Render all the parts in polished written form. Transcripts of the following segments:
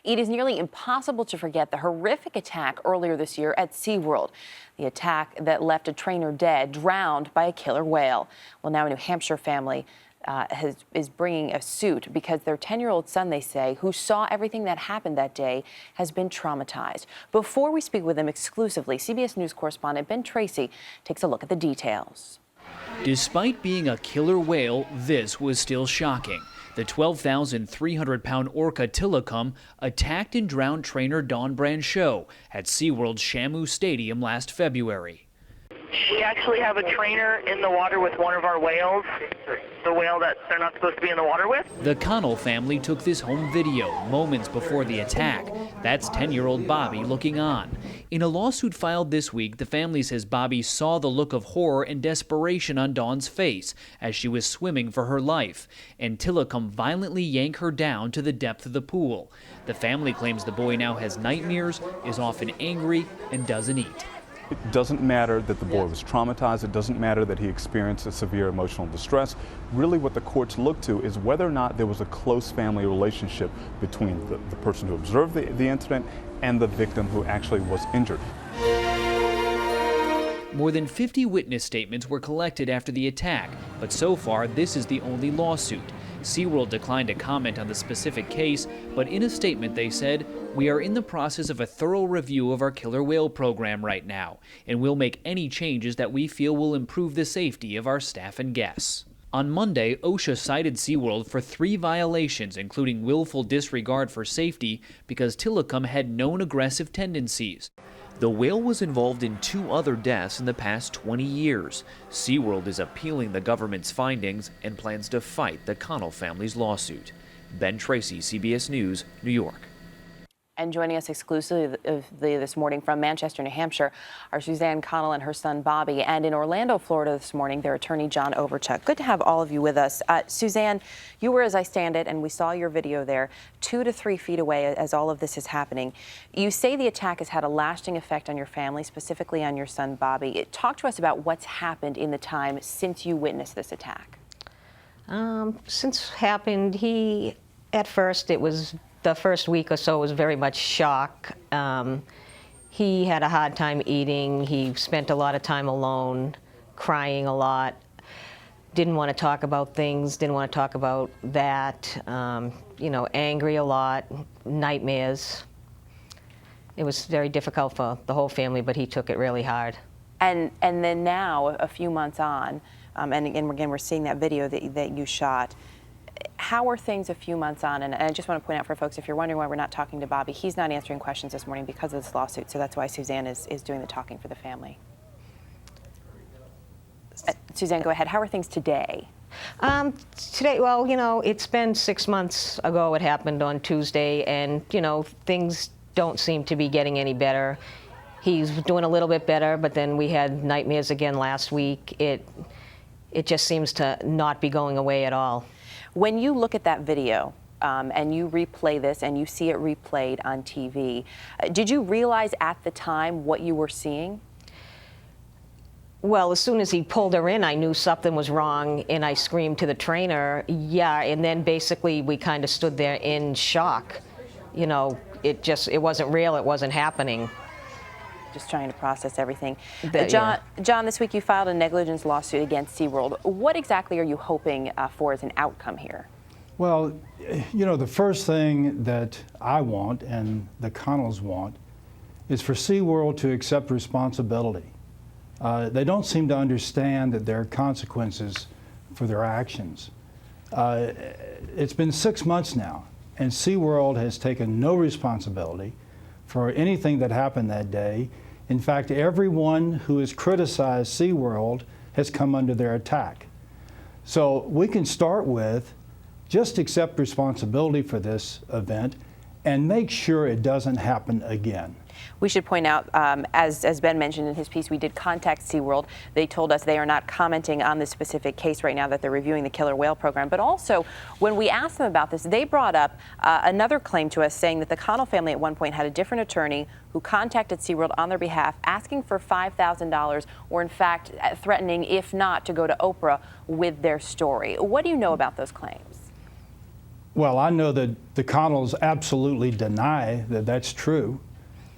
It is nearly impossible to forget the horrific attack earlier this year at SeaWorld. The attack that left a trainer dead, drowned by a killer whale. Well, now a New Hampshire family is bringing a suit because their 10-year-old son, they say, who saw everything that happened that day, has been traumatized. Before we speak with them exclusively, CBS News correspondent Ben Tracy takes a look at the details. Despite being a killer whale, this was still shocking. The 12,300-pound orca Tilikum attacked and drowned trainer Dawn Brancheau at SeaWorld's Shamu Stadium last February. We actually have a trainer in the water with one of our whales, the whale that they're not supposed to be in the water with. The Connell family took this home video moments before the attack. That's 10-year-old Bobby looking on. In a lawsuit filed this week, the family says Bobby saw the look of horror and desperation on Dawn's face as she was swimming for her life, and Tilikum violently yanked her down to the depth of the pool. The family claims the boy now has nightmares, is often angry, and doesn't eat. It doesn't matter that the boy was traumatized. It doesn't matter that he experienced a severe emotional distress. Really what the courts look to is whether or not there was a close family relationship between the person who observed the incident and the victim who actually was injured. More than 50 witness statements were collected after the attack, but so far this is the only lawsuit. SeaWorld declined to comment on the specific case, but in a statement they said, "We are in the process of a thorough review of our killer whale program right now, and we'll make any changes that we feel will improve the safety of our staff and guests." On Monday, OSHA cited SeaWorld for 3 violations, including willful disregard for safety because Tilikum had known aggressive tendencies. The whale was involved in 2 other deaths in the past 20 years. SeaWorld is appealing the government's findings and plans to fight the Connell family's lawsuit. Ben Tracy, CBS News, New York. And joining us exclusively this morning from Manchester, New Hampshire, are Suzanne Connell and her son Bobby, and in Orlando, Florida this morning, their attorney John Overchuck. Good to have all of you with us. Suzanne, you were, as I stand it, and we saw your video there, 2 to 3 feet away as all of this is happening. You say the attack has had a lasting effect on your family, specifically on your son Bobby. Talk to us about what's happened in the time since you witnessed this attack. Since it happened, at first it was the first week or so was very much shock. He had a hard time eating. He spent a lot of time alone, crying a lot. Didn't want to talk about things, didn't want to talk about that. Angry a lot, nightmares. It was very difficult for the whole family, but he took it really hard. And then now, a few months on, and again, we're seeing that video that you shot. How are things a few months on? And I just want to point out for folks, if you're wondering why we're not talking to Bobby, he's not answering questions this morning because of this lawsuit. So that's why Suzanne is doing the talking for the family. Suzanne, go ahead. How are things today? Today, well, it's been 6 months ago it happened on Tuesday, and, things don't seem to be getting any better. He's doing a little bit better, but then we had nightmares again last week. It just seems to not be going away at all. When you look at that video and you replay this and you see it replayed on TV, did you realize at the time what you were seeing? Well, as soon as he pulled her in, I knew something was wrong, and I screamed to the trainer, yeah, and then basically we kind of stood there in shock. It wasn't real, it wasn't happening. Just trying to process everything. John, this week you filed a negligence lawsuit against SeaWorld. What exactly are you hoping for as an outcome here? Well, the first thing that I want and the Connells want is for SeaWorld to accept responsibility. They don't seem to understand that there are consequences for their actions. It's been 6 months now, and SeaWorld has taken no responsibility for anything that happened that day. In fact, everyone who has criticized SeaWorld has come under their attack. So we can start with just accept responsibility for this event and make sure it doesn't happen again. We should point out, as Ben mentioned in his piece, we did contact SeaWorld. They told us they are not commenting on this specific case right now, that they're reviewing the killer whale program. But also, when we asked them about this, they brought up another claim to us, saying that the Connell family at one point had a different attorney who contacted SeaWorld on their behalf, asking for $5,000, or in fact threatening, if not, to go to Oprah with their story. What do you know about those claims? Well, I know that the Connells absolutely deny that that's true.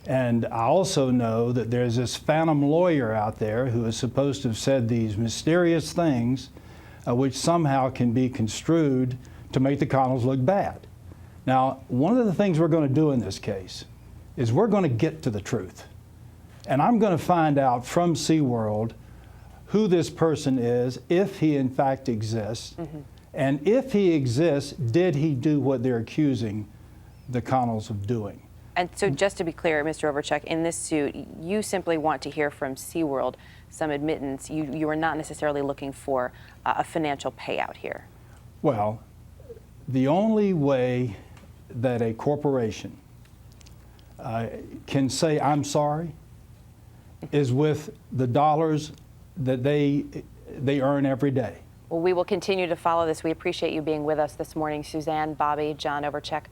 And I also know that there's this phantom lawyer out there who is supposed to have said these mysterious things, which somehow can be construed to make the Connells look bad. Now, one of the things we're going to do in this case is we're going to get to the truth. And I'm going to find out from SeaWorld who this person is, if he in fact exists. And if he exists, did he do what they're accusing the Connells of doing? And so just to be clear, Mr. Overcheck, in this suit, you simply want to hear from SeaWorld some admittance. You are not necessarily looking for a financial payout here. Well, the only way that a corporation can say, I'm sorry, is with the dollars that they earn every day. Well, we will continue to follow this. We appreciate you being with us this morning. Suzanne, Bobby, John Overcheck.